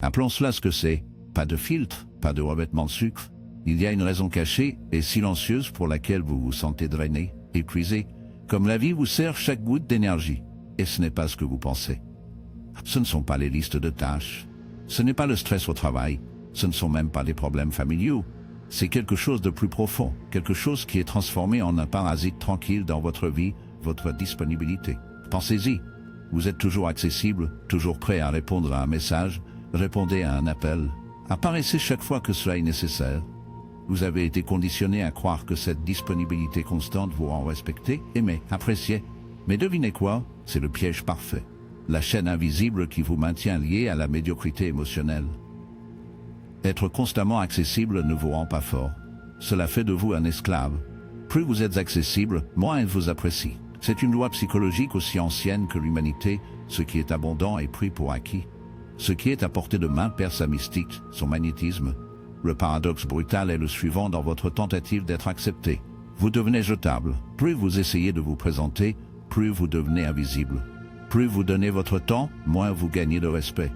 Appelons cela ce que c'est. Pas de filtre, pas de revêtement de sucre. Il y a une raison cachée et silencieuse pour laquelle vous vous sentez drainé, épuisé, comme la vie vous sert chaque goutte d'énergie. Et ce n'est pas ce que vous pensez. Ce ne sont pas les listes de tâches. Ce n'est pas le stress au travail. Ce ne sont même pas des problèmes familiaux. C'est quelque chose de plus profond, quelque chose qui est transformé en un parasite tranquille dans votre vie, votre disponibilité. Pensez-y. Vous êtes toujours accessible, toujours prêt à répondre à un message, répondez à un appel. Apparaissez chaque fois que cela est nécessaire. Vous avez été conditionné à croire que cette disponibilité constante vous rend respecté, aimé, apprécié. Mais devinez quoi? C'est le piège parfait. La chaîne invisible qui vous maintient lié à la médiocrité émotionnelle. Être constamment accessible ne vous rend pas fort. Cela fait de vous un esclave. Plus vous êtes accessible, moins elle vous apprécie. C'est une loi psychologique aussi ancienne que l'humanité. Ce qui est abondant est pris pour acquis. Ce qui est à portée de main perd sa mystique, son magnétisme. Le paradoxe brutal est le suivant dans votre tentative d'être accepté. Vous devenez jetable. Plus vous essayez de vous présenter, plus vous devenez invisible. Plus vous donnez votre temps, moins vous gagnez de respect.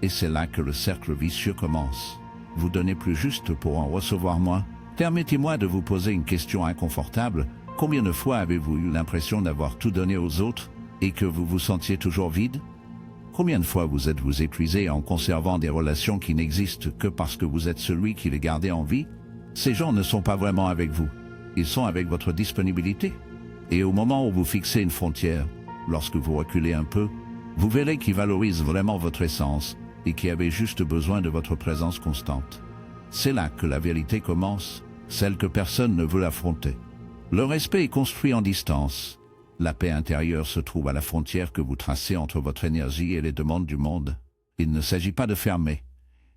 Et c'est là que le cercle vicieux commence. Vous donnez plus juste pour en recevoir moins. Permettez-moi de vous poser une question inconfortable. Combien de fois avez-vous eu l'impression d'avoir tout donné aux autres et que vous vous sentiez toujours vide? Combien de fois vous êtes-vous épuisé en conservant des relations qui n'existent que parce que vous êtes celui qui les gardait en vie? Ces gens ne sont pas vraiment avec vous. Ils sont avec votre disponibilité. Et au moment où vous fixez une frontière, lorsque vous reculez un peu, vous verrez qu'ils valorisent vraiment votre essence et qui avaient juste besoin de votre présence constante. C'est là que la vérité commence, celle que personne ne veut affronter. Le respect est construit en distance. La paix intérieure se trouve à la frontière que vous tracez entre votre énergie et les demandes du monde. Il ne s'agit pas de fermer.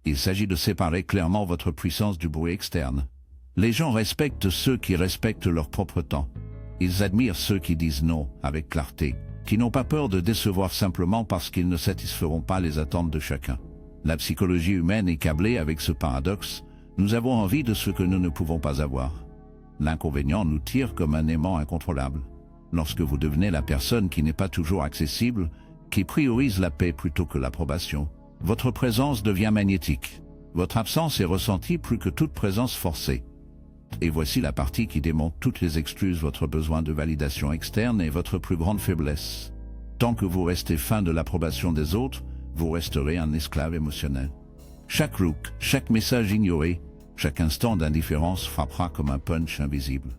Il s'agit de séparer clairement votre puissance du bruit externe. Les gens respectent ceux qui respectent leur propre temps. Ils admirent ceux qui disent non avec clarté, qui n'ont pas peur de décevoir simplement parce qu'ils ne satisferont pas les attentes de chacun. La psychologie humaine est câblée avec ce paradoxe. Nous avons envie de ce que nous ne pouvons pas avoir. L'inconvénient nous tire comme un aimant incontrôlable. Lorsque vous devenez la personne qui n'est pas toujours accessible, qui priorise la paix plutôt que l'approbation, votre présence devient magnétique. Votre absence est ressentie plus que toute présence forcée. Et voici la partie qui démontre toutes les excuses, votre besoin de validation externe et votre plus grande faiblesse. Tant que vous restez fin de l'approbation des autres, vous resterez un esclave émotionnel. Chaque look, chaque message ignoré, chaque instant d'indifférence frappera comme un punch invisible.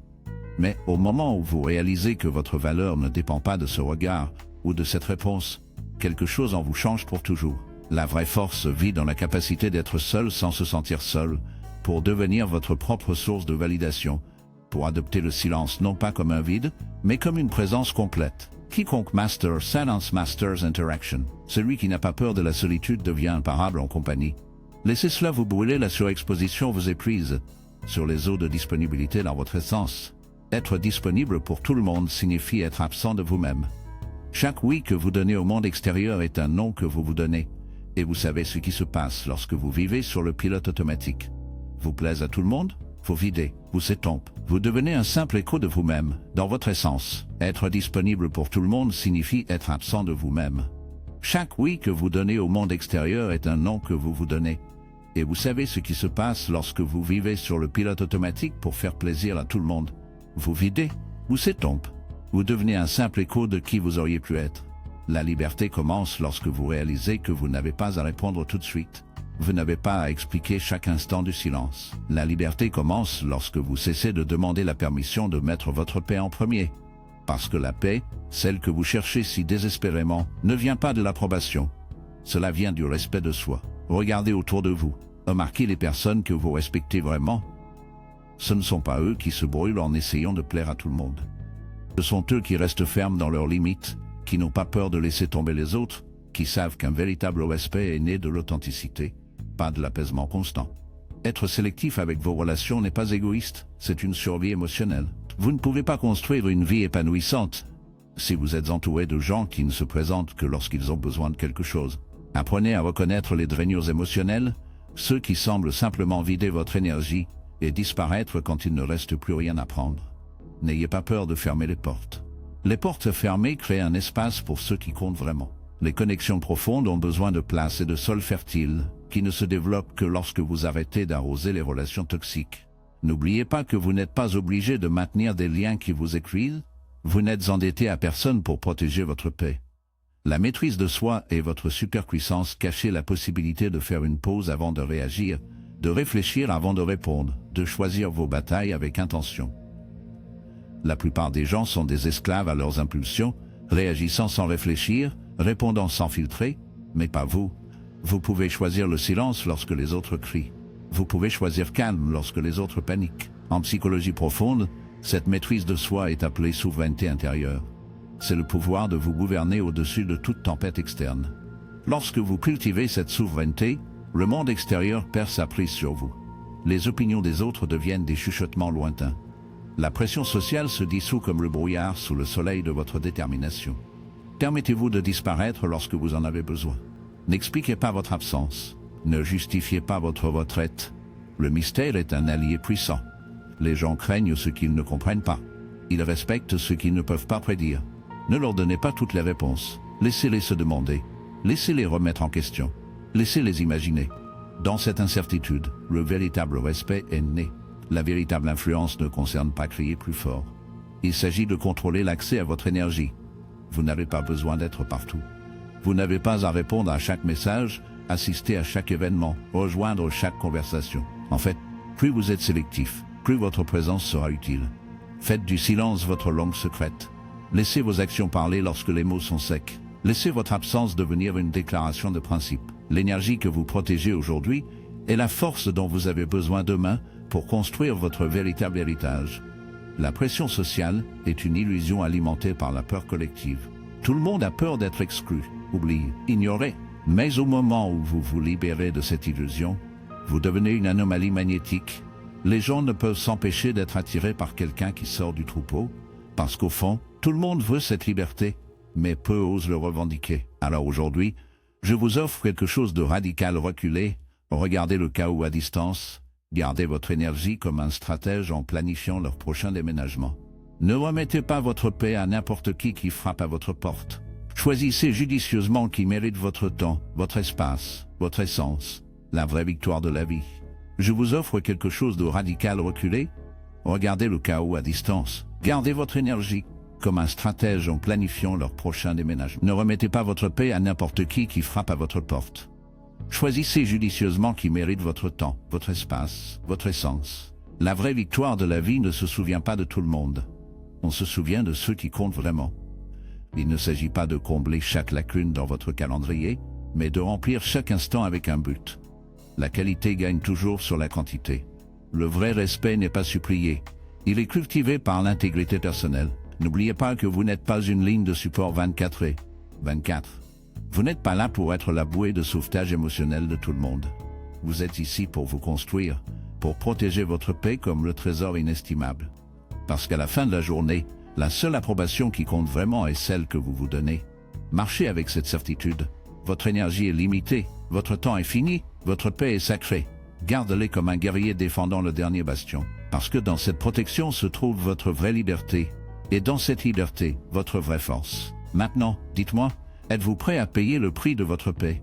Mais au moment où vous réalisez que votre valeur ne dépend pas de ce regard ou de cette réponse, quelque chose en vous change pour toujours. La vraie force vit dans la capacité d'être seul sans se sentir seul, pour devenir votre propre source de validation, pour adopter le silence non pas comme un vide, mais comme une présence complète. Quiconque master silence masters interaction. Celui qui n'a pas peur de la solitude devient imparable en compagnie. Laissez cela vous brûler, la surexposition vous épuise. Sur les eaux de disponibilité dans votre essence. Être disponible pour tout le monde signifie être absent de vous-même. Chaque oui que vous donnez au monde extérieur est un non que vous vous donnez. Et vous savez ce qui se passe lorsque vous vivez sur le pilote automatique. Vous plaisez à tout le monde? Vous videz, vous s'étompez. Vous devenez un simple écho de vous-même, dans votre essence. Être disponible pour tout le monde signifie être absent de vous-même. Chaque oui que vous donnez au monde extérieur est un non que vous vous donnez. Et vous savez ce qui se passe lorsque vous vivez sur le pilote automatique pour faire plaisir à tout le monde. Vous videz, vous s'étompez. Vous devenez un simple écho de qui vous auriez pu être. La liberté commence lorsque vous réalisez que vous n'avez pas à répondre tout de suite. Vous n'avez pas à expliquer chaque instant du silence. La liberté commence lorsque vous cessez de demander la permission de mettre votre paix en premier. Parce que la paix, celle que vous cherchez si désespérément, ne vient pas de l'approbation. Cela vient du respect de soi. Regardez autour de vous. Remarquez les personnes que vous respectez vraiment. Ce ne sont pas eux qui se brûlent en essayant de plaire à tout le monde. Ce sont eux qui restent fermes dans leurs limites, qui n'ont pas peur de laisser tomber les autres, qui savent qu'un véritable respect est né de l'authenticité, pas de l'apaisement constant. Être sélectif avec vos relations n'est pas égoïste, c'est une survie émotionnelle. Vous ne pouvez pas construire une vie épanouissante si vous êtes entouré de gens qui ne se présentent que lorsqu'ils ont besoin de quelque chose. Apprenez à reconnaître les drainures émotionnels, ceux qui semblent simplement vider votre énergie et disparaître quand il ne reste plus rien à prendre. N'ayez pas peur de fermer les portes. Les portes fermées créent un espace pour ceux qui comptent vraiment. Les connexions profondes ont besoin de place et de sol fertile. qui ne se développe que lorsque vous arrêtez d'arroser les relations toxiques. N'oubliez pas que vous n'êtes pas obligé de maintenir des liens qui vous épuisent. Vous n'êtes endetté à personne pour protéger votre paix. La maîtrise de soi et votre superpuissance cachez la possibilité de faire une pause avant de réagir, de réfléchir avant de répondre, de choisir vos batailles avec intention. La plupart des gens sont des esclaves à leurs impulsions, réagissant sans réfléchir, répondant sans filtrer, mais pas vous. Vous pouvez choisir le silence lorsque les autres crient. Vous pouvez choisir calme lorsque les autres paniquent. En psychologie profonde, cette maîtrise de soi est appelée souveraineté intérieure. C'est le pouvoir de vous gouverner au-dessus de toute tempête externe. Lorsque vous cultivez cette souveraineté, le monde extérieur perd sa prise sur vous. Les opinions des autres deviennent des chuchotements lointains. La pression sociale se dissout comme le brouillard sous le soleil de votre détermination. Permettez-vous de disparaître lorsque vous en avez besoin. N'expliquez pas votre absence. Ne justifiez pas votre retraite. Le mystère est un allié puissant. Les gens craignent ce qu'ils ne comprennent pas. Ils respectent ce qu'ils ne peuvent pas prédire. Ne leur donnez pas toutes les réponses. Laissez-les se demander. Laissez-les remettre en question. Laissez-les imaginer. Dans cette incertitude, le véritable respect est né. La véritable influence ne concerne pas crier plus fort. Il s'agit de contrôler l'accès à votre énergie. Vous n'avez pas besoin d'être partout. Vous n'avez pas à répondre à chaque message, assister à chaque événement, rejoindre chaque conversation. En fait, plus vous êtes sélectif, plus votre présence sera utile. Faites du silence votre langue secrète. Laissez vos actions parler lorsque les mots sont secs. Laissez votre absence devenir une déclaration de principe. L'énergie que vous protégez aujourd'hui est la force dont vous avez besoin demain pour construire votre véritable héritage. La pression sociale est une illusion alimentée par la peur collective. Tout le monde a peur d'être exclu, oublié, ignoré. Mais au moment où vous vous libérez de cette illusion, vous devenez une anomalie magnétique. Les gens ne peuvent s'empêcher d'être attirés par quelqu'un qui sort du troupeau, parce qu'au fond, tout le monde veut cette liberté, mais peu osent le revendiquer. Alors aujourd'hui, je vous offre quelque chose de radical. Reculez, regardez le chaos à distance, gardez votre énergie comme un stratège en planifiant leur prochain déménagement. Ne remettez pas votre paix à n'importe qui frappe à votre porte. Choisissez judicieusement qui mérite votre temps, votre espace, votre essence, la vraie victoire de la vie. Je vous offre quelque chose de radical. Reculez, regardez le chaos à distance, gardez votre énergie comme un stratège en planifiant leur prochain déménagement. Ne remettez pas votre paix à n'importe qui frappe à votre porte. Choisissez judicieusement qui mérite votre temps, votre espace, votre essence. La vraie victoire de la vie ne se souvient pas de tout le monde. On se souvient de ceux qui comptent vraiment. Il ne s'agit pas de combler chaque lacune dans votre calendrier, mais de remplir chaque instant avec un but. La qualité gagne toujours sur la quantité. Le vrai respect n'est pas supplié. Il est cultivé par l'intégrité personnelle. N'oubliez pas que vous n'êtes pas une ligne de support 24/24. Vous n'êtes pas là pour être la bouée de sauvetage émotionnel de tout le monde. Vous êtes ici pour vous construire, pour protéger votre paix comme le trésor inestimable. Parce qu'à la fin de la journée, la seule approbation qui compte vraiment est celle que vous vous donnez. Marchez avec cette certitude. Votre énergie est limitée, votre temps est fini, votre paix est sacrée. Gardez-les comme un guerrier défendant le dernier bastion. Parce que dans cette protection se trouve votre vraie liberté. Et dans cette liberté, votre vraie force. Maintenant, dites-moi, êtes-vous prêt à payer le prix de votre paix?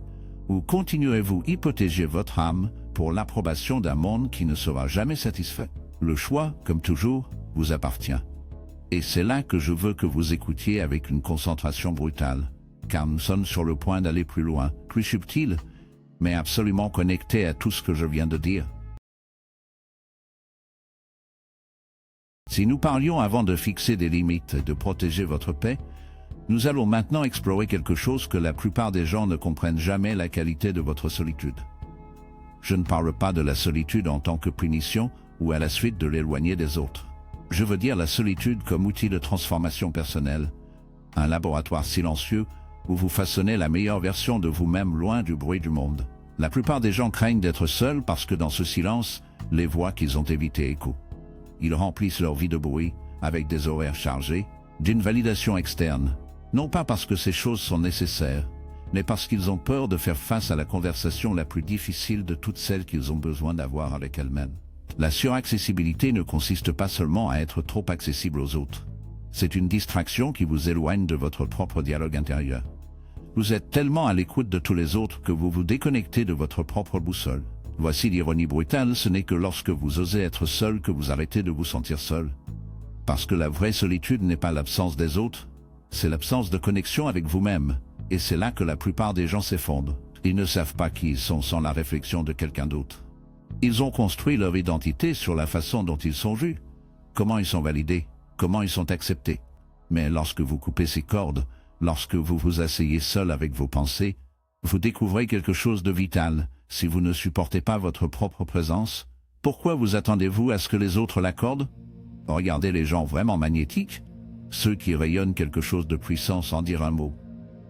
Ou continuerez-vous à hypothéquer votre âme pour l'approbation d'un monde qui ne sera jamais satisfait? Le choix, comme toujours, vous appartient. Et c'est là que je veux que vous écoutiez avec une concentration brutale, car nous sommes sur le point d'aller plus loin, plus subtil, mais absolument connecté à tout ce que je viens de dire. Si nous parlions avant de fixer des limites et de protéger votre paix, nous allons maintenant explorer quelque chose que la plupart des gens ne comprennent jamais: la qualité de votre solitude. Je ne parle pas de la solitude en tant que punition ou à la suite de l'éloigner des autres. Je veux dire la solitude comme outil de transformation personnelle, un laboratoire silencieux où vous façonnez la meilleure version de vous-même loin du bruit du monde. La plupart des gens craignent d'être seuls parce que dans ce silence, les voix qu'ils ont évitées échouent. Ils remplissent leur vie de bruit, avec des horaires chargés, d'une validation externe, non pas parce que ces choses sont nécessaires, mais parce qu'ils ont peur de faire face à la conversation la plus difficile de toutes celles qu'ils ont besoin d'avoir avec elles-mêmes. La suraccessibilité ne consiste pas seulement à être trop accessible aux autres. C'est une distraction qui vous éloigne de votre propre dialogue intérieur. Vous êtes tellement à l'écoute de tous les autres que vous vous déconnectez de votre propre boussole. Voici l'ironie brutale, ce n'est que lorsque vous osez être seul que vous arrêtez de vous sentir seul. Parce que la vraie solitude n'est pas l'absence des autres, c'est l'absence de connexion avec vous-même, et c'est là que la plupart des gens s'effondrent. Ils ne savent pas qui ils sont sans la réflexion de quelqu'un d'autre. Ils ont construit leur identité sur la façon dont ils sont vus, comment ils sont validés, comment ils sont acceptés. Mais lorsque vous coupez ces cordes, lorsque vous vous asseyez seul avec vos pensées, vous découvrez quelque chose de vital. Si vous ne supportez pas votre propre présence, pourquoi vous attendez-vous à ce que les autres l'accordent? Regardez les gens vraiment magnétiques, ceux qui rayonnent quelque chose de puissant sans dire un mot.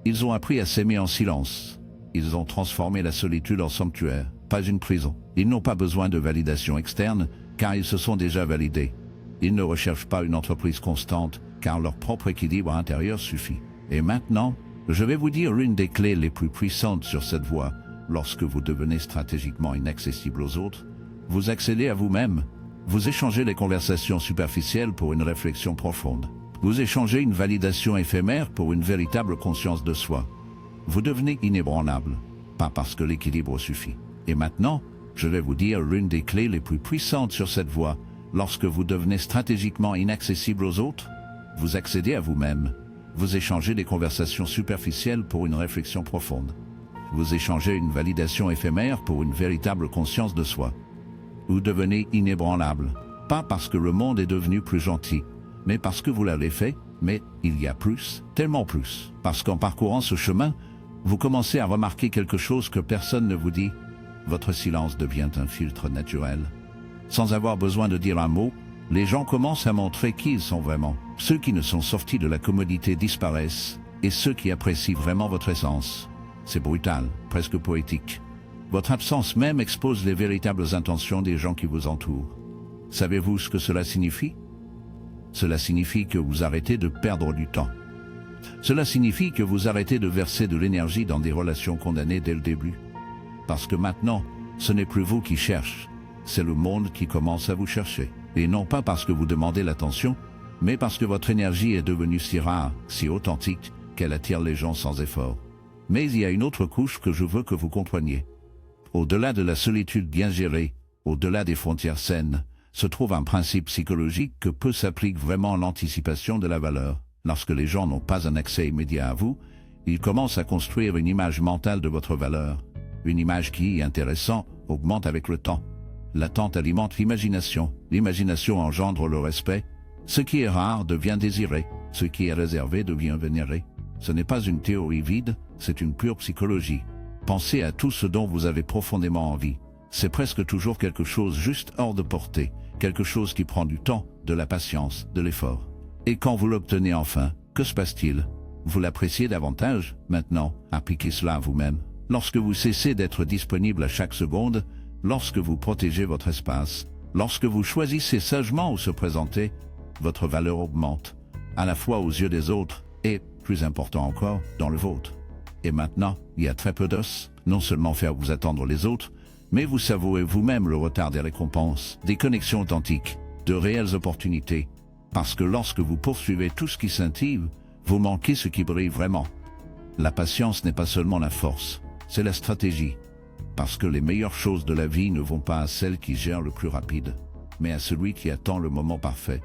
Ils ont appris à s'aimer en silence. Ils ont transformé la solitude en sanctuaire, pas une prison. Ils n'ont pas besoin de validation externe, car ils se sont déjà validés. Ils ne recherchent pas une entreprise constante, car leur propre équilibre intérieur suffit. Et maintenant, je vais vous dire l'une des clés les plus puissantes sur cette voie. Lorsque vous devenez stratégiquement inaccessible aux autres, vous accédez à vous-même. Vous échangez les conversations superficielles pour une réflexion profonde. Vous échangez une validation éphémère pour une véritable conscience de soi. Vous devenez inébranlable, pas parce que l'équilibre suffit. Et maintenant, je vais vous dire l'une des clés les plus puissantes sur cette voie. Lorsque vous devenez stratégiquement inaccessible aux autres, vous accédez à vous-même. Vous échangez des conversations superficielles pour une réflexion profonde. Vous échangez une validation éphémère pour une véritable conscience de soi. Vous devenez inébranlable, pas parce que le monde est devenu plus gentil, mais parce que vous l'avez fait, mais il y a plus, tellement plus. Parce qu'en parcourant ce chemin, vous commencez à remarquer quelque chose que personne ne vous dit. Votre silence devient un filtre naturel. Sans avoir besoin de dire un mot, les gens commencent à montrer qui ils sont vraiment. Ceux qui ne sont sortis de la commodité disparaissent, et ceux qui apprécient vraiment votre essence. C'est brutal, presque poétique. Votre absence même expose les véritables intentions des gens qui vous entourent. Savez-vous ce que cela signifie? Cela signifie que vous arrêtez de perdre du temps. Cela signifie que vous arrêtez de verser de l'énergie dans des relations condamnées dès le début. Parce que maintenant, ce n'est plus vous qui cherchez, c'est le monde qui commence à vous chercher. Et non pas parce que vous demandez l'attention, mais parce que votre énergie est devenue si rare, si authentique, qu'elle attire les gens sans effort. Mais il y a une autre couche que je veux que vous compreniez. Au-delà de la solitude bien gérée, au-delà des frontières saines, se trouve un principe psychologique que peu s'applique vraiment à l'anticipation de la valeur. Lorsque les gens n'ont pas un accès immédiat à vous, ils commencent à construire une image mentale de votre valeur. Une image qui, intéressant, augmente avec le temps. L'attente alimente l'imagination. L'imagination engendre le respect. Ce qui est rare devient désiré. Ce qui est réservé devient vénéré. Ce n'est pas une théorie vide, c'est une pure psychologie. Pensez à tout ce dont vous avez profondément envie. C'est presque toujours quelque chose juste hors de portée, quelque chose qui prend du temps, de la patience, de l'effort. Et quand vous l'obtenez enfin, que se passe-t-il? Vous l'appréciez davantage? Maintenant, appliquez cela à vous-même. Lorsque vous cessez d'être disponible à chaque seconde, lorsque vous protégez votre espace, lorsque vous choisissez sagement où se présenter, votre valeur augmente, à la fois aux yeux des autres et, plus important encore, dans le vôtre. Et maintenant, il y a très peu d'os, non seulement faire vous attendre les autres, mais vous savourez vous-même le retard des récompenses, des connexions authentiques, de réelles opportunités. Parce que lorsque vous poursuivez tout ce qui scintille, vous manquez ce qui brille vraiment. La patience n'est pas seulement la force, c'est la stratégie. Parce que les meilleures choses de la vie ne vont pas à celles qui gèrent le plus rapide, mais à celui qui attend le moment parfait.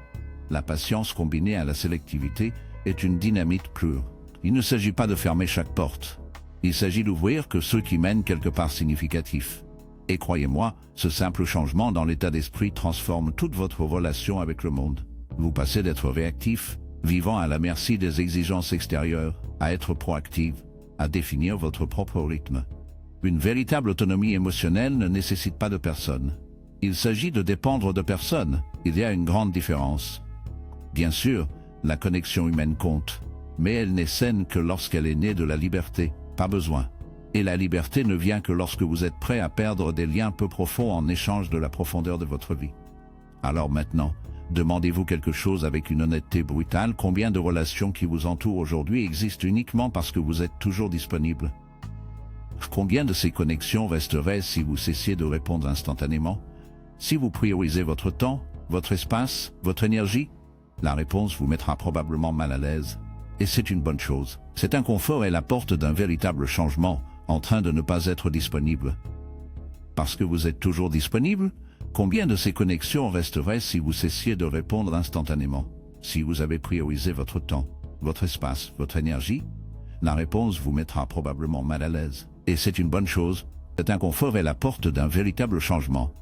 La patience combinée à la sélectivité est une dynamite pure. Il ne s'agit pas de fermer chaque porte. Il s'agit d'ouvrir que ceux qui mènent quelque part significatif. Et croyez-moi, ce simple changement dans l'état d'esprit transforme toute votre relation avec le monde. Vous passez d'être réactif, vivant à la merci des exigences extérieures, à être proactif, à définir votre propre rythme. Une véritable autonomie émotionnelle ne nécessite pas de personne. Il s'agit de dépendre de personne. Il y a une grande différence. Bien sûr, la connexion humaine compte, mais elle n'est saine que lorsqu'elle est née de la liberté, pas besoin. Et la liberté ne vient que lorsque vous êtes prêt à perdre des liens peu profonds en échange de la profondeur de votre vie. Alors maintenant, demandez-vous quelque chose avec une honnêteté brutale. Combien de relations qui vous entourent aujourd'hui existent uniquement parce que vous êtes toujours disponible? Combien de ces connexions resteraient si vous cessiez de répondre instantanément? Si vous priorisez votre temps, votre espace, votre énergie, la réponse vous mettra probablement mal à l'aise. Et c'est une bonne chose. Cet inconfort est la porte d'un véritable changement, en train de ne pas être disponible. Parce que vous êtes toujours disponible, combien de ces connexions resteraient si vous cessiez de répondre instantanément? Si vous avez priorisé votre temps, votre espace, votre énergie, la réponse vous mettra probablement mal à l'aise. Et c'est une bonne chose. Cet inconfort est la porte d'un véritable changement.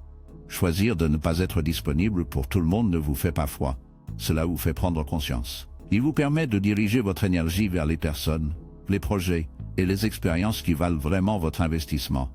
Choisir de ne pas être disponible pour tout le monde ne vous fait pas froid. Cela vous fait prendre conscience. Il vous permet de diriger votre énergie vers les personnes, les projets et les expériences qui valent vraiment votre investissement.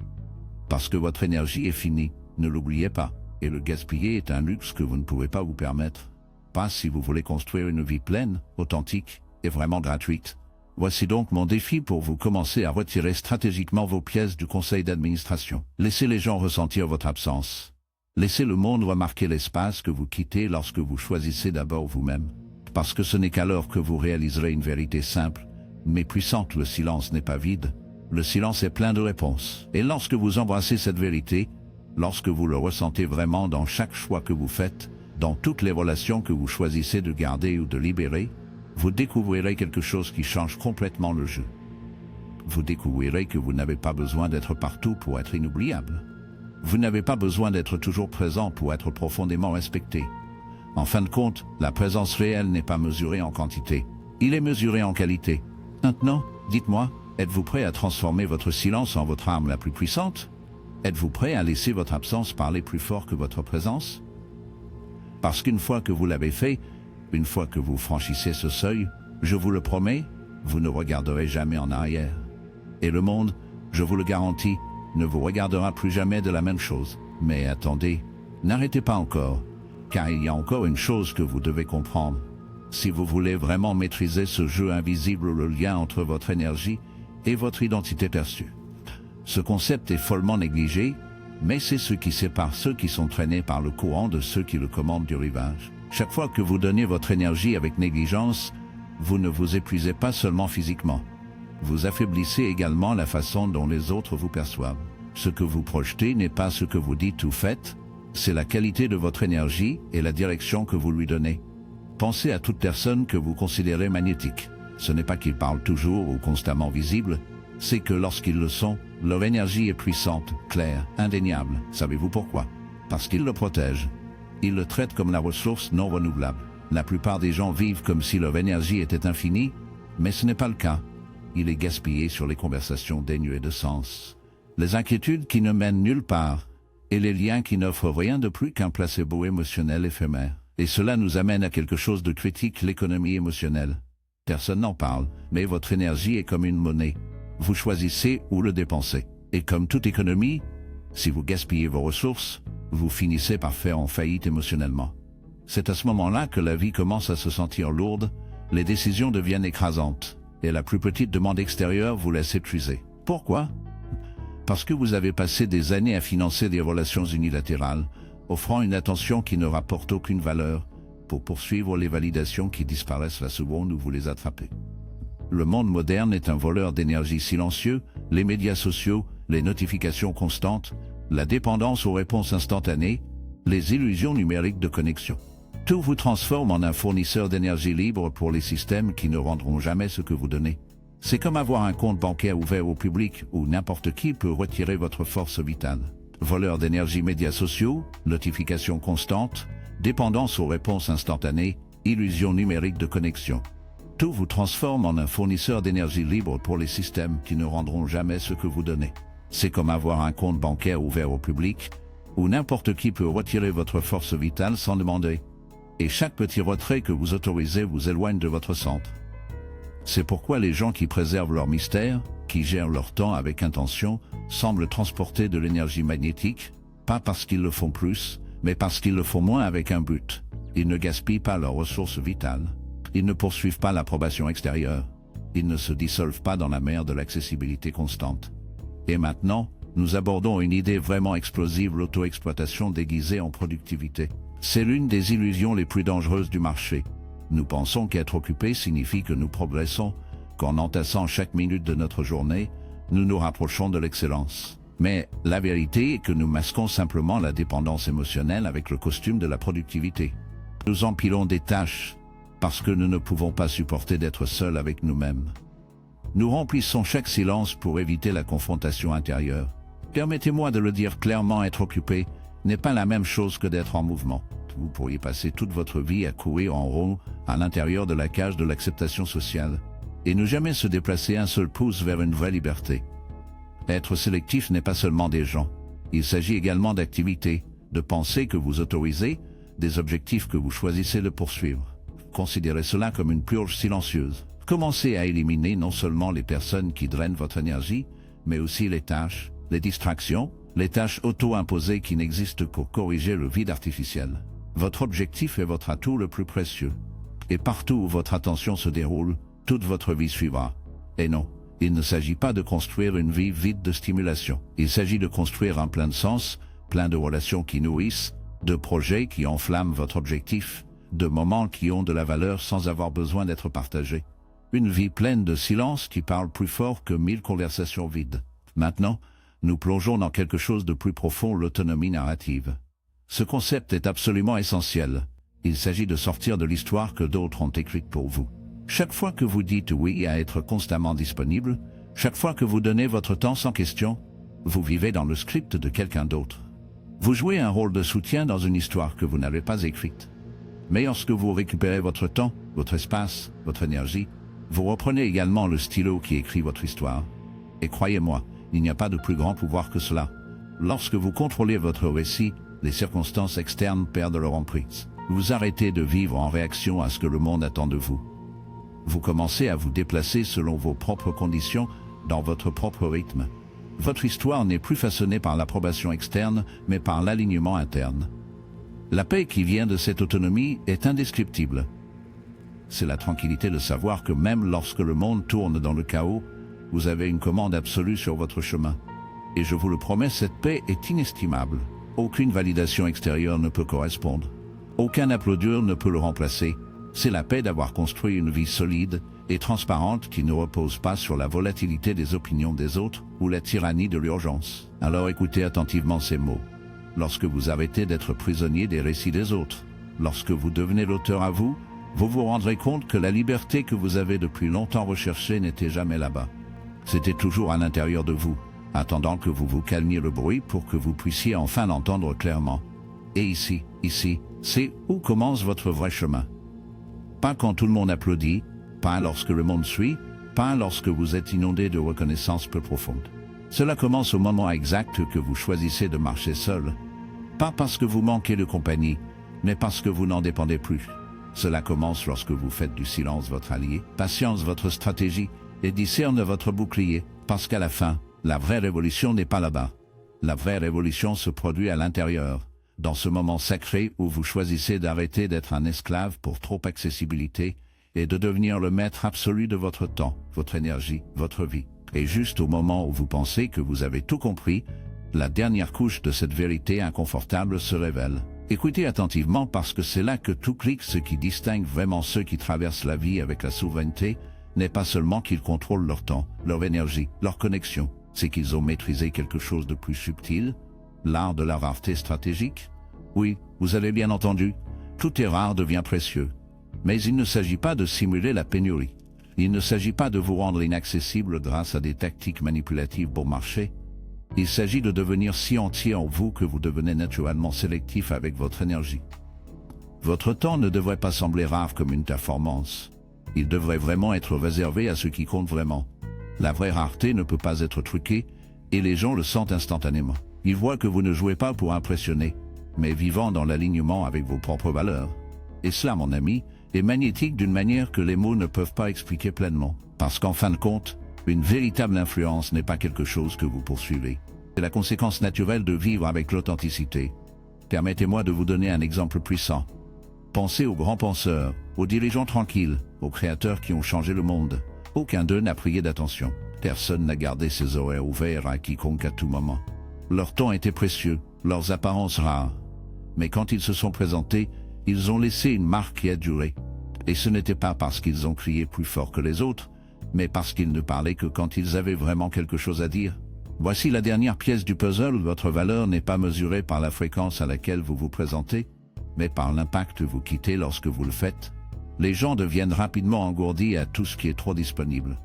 Parce que votre énergie est finie, ne l'oubliez pas, et le gaspiller est un luxe que vous ne pouvez pas vous permettre. Pas si vous voulez construire une vie pleine, authentique et vraiment gratuite. Voici donc mon défi pour vous: commencer à retirer stratégiquement vos pièces du conseil d'administration. Laissez les gens ressentir votre absence. Laissez le monde remarquer l'espace que vous quittez lorsque vous choisissez d'abord vous-même. Parce que ce n'est qu'alors que vous réaliserez une vérité simple, mais puissante: le silence n'est pas vide, le silence est plein de réponses. Et lorsque vous embrassez cette vérité, lorsque vous le ressentez vraiment dans chaque choix que vous faites, dans toutes les relations que vous choisissez de garder ou de libérer, vous découvrirez quelque chose qui change complètement le jeu. Vous découvrirez que vous n'avez pas besoin d'être partout pour être inoubliable. Vous n'avez pas besoin d'être toujours présent pour être profondément respecté. En fin de compte, la présence réelle n'est pas mesurée en quantité, il est mesuré en qualité. Maintenant, dites-moi, êtes-vous prêt à transformer votre silence en votre arme la plus puissante? Êtes-vous prêt à laisser votre absence parler plus fort que votre présence? Parce qu'une fois que vous l'avez fait, une fois que vous franchissez ce seuil, je vous le promets, vous ne regarderez jamais en arrière. Et le monde, je vous le garantis, ne vous regardera plus jamais de la même chose. Mais attendez, n'arrêtez pas encore, car il y a encore une chose que vous devez comprendre. Si vous voulez vraiment maîtriser ce jeu invisible, le lien entre votre énergie et votre identité perçue. Ce concept est follement négligé, mais c'est ce qui sépare ceux qui sont traînés par le courant de ceux qui le commandent du rivage. Chaque fois que vous donnez votre énergie avec négligence, vous ne vous épuisez pas seulement physiquement. Vous affaiblissez également la façon dont les autres vous perçoivent. Ce que vous projetez n'est pas ce que vous dites ou faites, c'est la qualité de votre énergie et la direction que vous lui donnez. Pensez à toute personne que vous considérez magnétique. Ce n'est pas qu'ils parlent toujours ou constamment visibles, c'est que lorsqu'ils le sont, leur énergie est puissante, claire, indéniable. Savez-vous pourquoi? Parce qu'ils le protègent. Ils le traitent comme la ressource non renouvelable. La plupart des gens vivent comme si leur énergie était infinie, mais ce n'est pas le cas. Il est gaspillé sur les conversations dénuées de sens, les inquiétudes qui ne mènent nulle part, et les liens qui n'offrent rien de plus qu'un placebo émotionnel éphémère. Et cela nous amène à quelque chose de critique: l'économie émotionnelle. Personne n'en parle, mais votre énergie est comme une monnaie. Vous choisissez où le dépenser. Et comme toute économie, si vous gaspillez vos ressources, vous finissez par faire en faillite émotionnellement. C'est à ce moment-là que la vie commence à se sentir lourde, les décisions deviennent écrasantes, et la plus petite demande extérieure vous laisse épuiser. Pourquoi? Parce que vous avez passé des années à financer des relations unilatérales, offrant une attention qui ne rapporte aucune valeur, pour poursuivre les validations qui disparaissent la seconde où vous les attrapez. Le monde moderne est un voleur d'énergie silencieux, les médias sociaux, les notifications constantes, la dépendance aux réponses instantanées, les illusions numériques de connexion. Tout vous transforme en un fournisseur d'énergie libre pour les systèmes qui ne rendront jamais ce que vous donnez. C'est comme avoir un compte bancaire ouvert au public où n'importe qui peut retirer votre force vitale. Voleur d'énergie, médias sociaux, notifications constantes, dépendance aux réponses instantanées, illusion numérique de connexion. Tout vous transforme en un fournisseur d'énergie libre pour les systèmes qui ne rendront jamais ce que vous donnez. C'est comme avoir un compte bancaire ouvert au public où n'importe qui peut retirer votre force vitale sans demander. Et chaque petit retrait que vous autorisez vous éloigne de votre centre. C'est pourquoi les gens qui préservent leur mystère, qui gèrent leur temps avec intention, semblent transporter de l'énergie magnétique, pas parce qu'ils le font plus, mais parce qu'ils le font moins avec un but. Ils ne gaspillent pas leurs ressources vitales. Ils ne poursuivent pas l'approbation extérieure. Ils ne se dissolvent pas dans la mer de l'accessibilité constante. Et maintenant, nous abordons une idée vraiment explosive: l'auto-exploitation déguisée en productivité. C'est l'une des illusions les plus dangereuses du marché. Nous pensons qu'être occupé signifie que nous progressons, qu'en entassant chaque minute de notre journée, nous nous rapprochons de l'excellence. Mais la vérité est que nous masquons simplement la dépendance émotionnelle avec le costume de la productivité. Nous empilons des tâches parce que nous ne pouvons pas supporter d'être seuls avec nous-mêmes. Nous remplissons chaque silence pour éviter la confrontation intérieure. Permettez-moi de le dire clairement, être occupé n'est pas la même chose que d'être en mouvement. Vous pourriez passer toute votre vie à courir en rond à l'intérieur de la cage de l'acceptation sociale et ne jamais se déplacer un seul pouce vers une vraie liberté. Être sélectif n'est pas seulement des gens. Il s'agit également d'activités, de pensées que vous autorisez, des objectifs que vous choisissez de poursuivre. Considérez cela comme une purge silencieuse. Commencez à éliminer non seulement les personnes qui drainent votre énergie, mais aussi les tâches, les distractions, les tâches auto-imposées qui n'existent que pour corriger le vide artificiel. Votre objectif est votre atout le plus précieux. Et partout où votre attention se déroule, toute votre vie suivra. Et non, il ne s'agit pas de construire une vie vide de stimulation. Il s'agit de construire un plein de sens, plein de relations qui nourrissent, de projets qui enflamment votre objectif, de moments qui ont de la valeur sans avoir besoin d'être partagés. Une vie pleine de silence qui parle plus fort que 1000 conversations vides. Maintenant, nous plongeons dans quelque chose de plus profond, l'autonomie narrative. Ce concept est absolument essentiel. Il s'agit de sortir de l'histoire que d'autres ont écrite pour vous. Chaque fois que vous dites oui à être constamment disponible, chaque fois que vous donnez votre temps sans question, vous vivez dans le script de quelqu'un d'autre. Vous jouez un rôle de soutien dans une histoire que vous n'avez pas écrite. Mais lorsque vous récupérez votre temps, votre espace, votre énergie, vous reprenez également le stylo qui écrit votre histoire. Et croyez-moi, il n'y a pas de plus grand pouvoir que cela. Lorsque vous contrôlez votre récit, les circonstances externes perdent leur emprise. Vous arrêtez de vivre en réaction à ce que le monde attend de vous. Vous commencez à vous déplacer selon vos propres conditions, dans votre propre rythme. Votre histoire n'est plus façonnée par l'approbation externe, mais par l'alignement interne. La paix qui vient de cette autonomie est indescriptible. C'est la tranquillité de savoir que même lorsque le monde tourne dans le chaos, vous avez une commande absolue sur votre chemin. Et je vous le promets, cette paix est inestimable. Aucune validation extérieure ne peut correspondre. Aucun applaudissement ne peut le remplacer. C'est la paix d'avoir construit une vie solide et transparente qui ne repose pas sur la volatilité des opinions des autres ou la tyrannie de l'urgence. Alors écoutez attentivement ces mots. Lorsque vous arrêtez d'être prisonnier des récits des autres, lorsque vous devenez l'auteur à vous, vous vous rendrez compte que la liberté que vous avez depuis longtemps recherchée n'était jamais là-bas. C'était toujours à l'intérieur de vous, attendant que vous vous calmiez le bruit pour que vous puissiez enfin l'entendre clairement. Et ici, c'est où commence votre vrai chemin. Pas quand tout le monde applaudit, pas lorsque le monde suit, pas lorsque vous êtes inondé de reconnaissance peu profonde. Cela commence au moment exact que vous choisissez de marcher seul. Pas parce que vous manquez de compagnie, mais parce que vous n'en dépendez plus. Cela commence lorsque vous faites du silence votre allié, patience votre stratégie, et discerne votre bouclier, parce qu'à la fin, la vraie révolution n'est pas là-bas. La vraie révolution se produit à l'intérieur, dans ce moment sacré où vous choisissez d'arrêter d'être un esclave pour trop accessibilité et de devenir le maître absolu de votre temps, votre énergie, votre vie. Et juste au moment où vous pensez que vous avez tout compris, la dernière couche de cette vérité inconfortable se révèle. Écoutez attentivement parce que c'est là que tout clique. Ce qui distingue vraiment ceux qui traversent la vie avec la souveraineté n'est pas seulement qu'ils contrôlent leur temps, leur énergie, leur connexion, c'est qu'ils ont maîtrisé quelque chose de plus subtil, l'art de la rareté stratégique. Oui, vous avez bien entendu, tout est rare devient précieux. Mais il ne s'agit pas de simuler la pénurie. Il ne s'agit pas de vous rendre inaccessible grâce à des tactiques manipulatives pour marcher. Il s'agit de devenir si entier en vous que vous devenez naturellement sélectif avec votre énergie. Votre temps ne devrait pas sembler rare comme une performance. Il devrait vraiment être réservé à ce qui compte vraiment. La vraie rareté ne peut pas être truquée, et les gens le sentent instantanément. Ils voient que vous ne jouez pas pour impressionner, mais vivant dans l'alignement avec vos propres valeurs. Et cela, mon ami, est magnétique d'une manière que les mots ne peuvent pas expliquer pleinement. Parce qu'en fin de compte, une véritable influence n'est pas quelque chose que vous poursuivez. C'est la conséquence naturelle de vivre avec l'authenticité. Permettez-moi de vous donner un exemple puissant. Pensez aux grands penseurs, aux dirigeants tranquilles, aux créateurs qui ont changé le monde. Aucun d'eux n'a prié d'attention. Personne n'a gardé ses oreilles ouvertes à quiconque à tout moment. Leur temps était précieux, leurs apparences rares. Mais quand ils se sont présentés, ils ont laissé une marque qui a duré. Et ce n'était pas parce qu'ils ont crié plus fort que les autres, mais parce qu'ils ne parlaient que quand ils avaient vraiment quelque chose à dire. Voici la dernière pièce du puzzle. Votre valeur n'est pas mesurée par la fréquence à laquelle vous vous présentez, mais par l'impact que vous quittez lorsque vous le faites. Les gens deviennent rapidement engourdis à tout ce qui est trop disponible.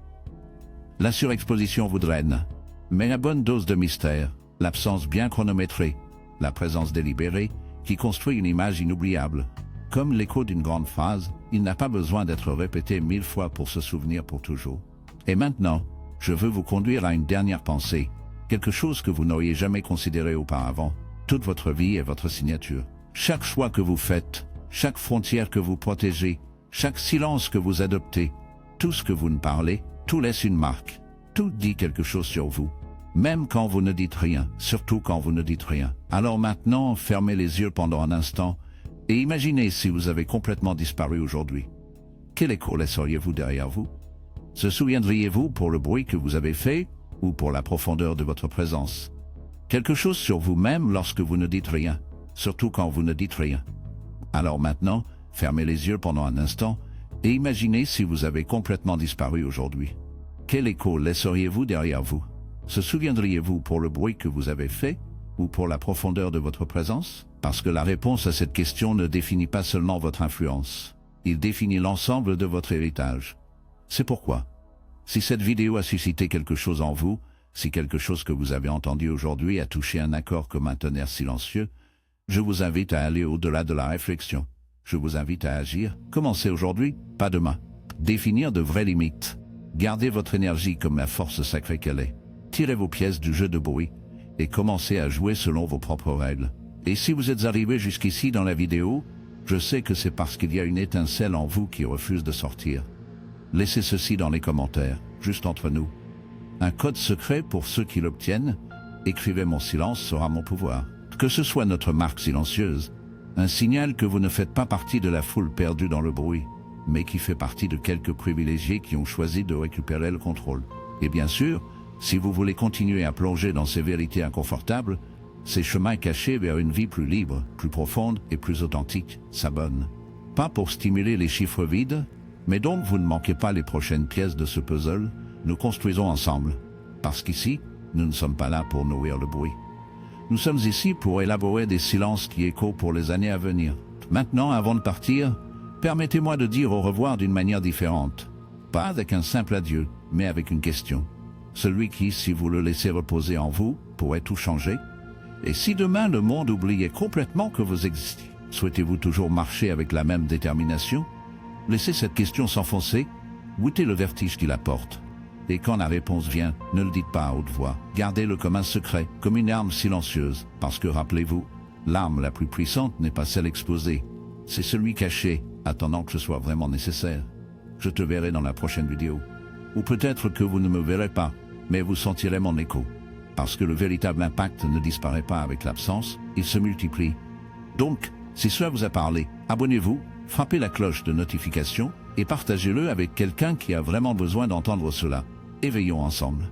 La surexposition vous draine. Mais la bonne dose de mystère, l'absence bien chronométrée, la présence délibérée, qui construit une image inoubliable. Comme l'écho d'une grande phrase, il n'a pas besoin d'être répété 1000 fois pour se souvenir pour toujours. Et maintenant, je veux vous conduire à une dernière pensée, quelque chose que vous n'auriez jamais considéré auparavant. Toute votre vie est votre signature. Chaque choix que vous faites, chaque frontière que vous protégez, chaque silence que vous adoptez, tout ce que vous ne parlez, tout laisse une marque. Tout dit quelque chose sur vous. Même quand vous ne dites rien, surtout quand vous ne dites rien. Alors maintenant, fermez les yeux pendant un instant et imaginez si vous avez complètement disparu aujourd'hui. Quel écho laisseriez-vous derrière vous? Se souviendriez-vous pour le bruit que vous avez fait ou pour la profondeur de votre présence? Quelque chose sur vous-même lorsque vous ne dites rien, surtout quand vous ne dites rien. Alors maintenant, fermez les yeux pendant un instant et imaginez si vous avez complètement disparu aujourd'hui. Quel écho laisseriez-vous derrière vous? Se souviendriez-vous pour le bruit que vous avez fait ou pour la profondeur de votre présence? Parce que la réponse à cette question ne définit pas seulement votre influence, il définit l'ensemble de votre héritage. C'est pourquoi, si cette vidéo a suscité quelque chose en vous, si quelque chose que vous avez entendu aujourd'hui a touché un accord comme un tonnerre silencieux, je vous invite à aller au-delà de la réflexion. Je vous invite à agir. Commencez aujourd'hui, pas demain. Définir de vraies limites. Gardez votre énergie comme la force sacrée qu'elle est. Tirez vos pièces du jeu de bruit et commencez à jouer selon vos propres règles. Et si vous êtes arrivé jusqu'ici dans la vidéo, je sais que c'est parce qu'il y a une étincelle en vous qui refuse de sortir. Laissez ceci dans les commentaires, juste entre nous. Un code secret pour ceux qui l'obtiennent. Écrivez mon silence sera mon pouvoir. Que ce soit notre marque silencieuse, un signal que vous ne faites pas partie de la foule perdue dans le bruit, mais qui fait partie de quelques privilégiés qui ont choisi de récupérer le contrôle. Et bien sûr, si vous voulez continuer à plonger dans ces vérités inconfortables, ces chemins cachés vers une vie plus libre, plus profonde et plus authentique, s'abonnent. Pas pour stimuler les chiffres vides, mais donc vous ne manquez pas les prochaines pièces de ce puzzle, nous construisons ensemble. Parce qu'ici, nous ne sommes pas là pour nourrir le bruit. Nous sommes ici pour élaborer des silences qui échos pour les années à venir. Maintenant, avant de partir, permettez-moi de dire au revoir d'une manière différente. Pas avec un simple adieu, mais avec une question. Celui qui, si vous le laissez reposer en vous, pourrait tout changer? Et si demain le monde oubliait complètement que vous existiez, souhaitez-vous toujours marcher avec la même détermination? Laissez cette question s'enfoncer, goûtez le vertige qu'il apporte. Et quand la réponse vient, ne le dites pas à haute voix. Gardez-le comme un secret, comme une arme silencieuse, parce que rappelez-vous, l'arme la plus puissante n'est pas celle exposée, c'est celui caché, attendant que ce soit vraiment nécessaire. Je te verrai dans la prochaine vidéo. Ou peut-être que vous ne me verrez pas, mais vous sentirez mon écho. Parce que le véritable impact ne disparaît pas avec l'absence, il se multiplie. Donc, si cela vous a parlé, abonnez-vous, frappez la cloche de notification et partagez-le avec quelqu'un qui a vraiment besoin d'entendre cela. Éveillons ensemble.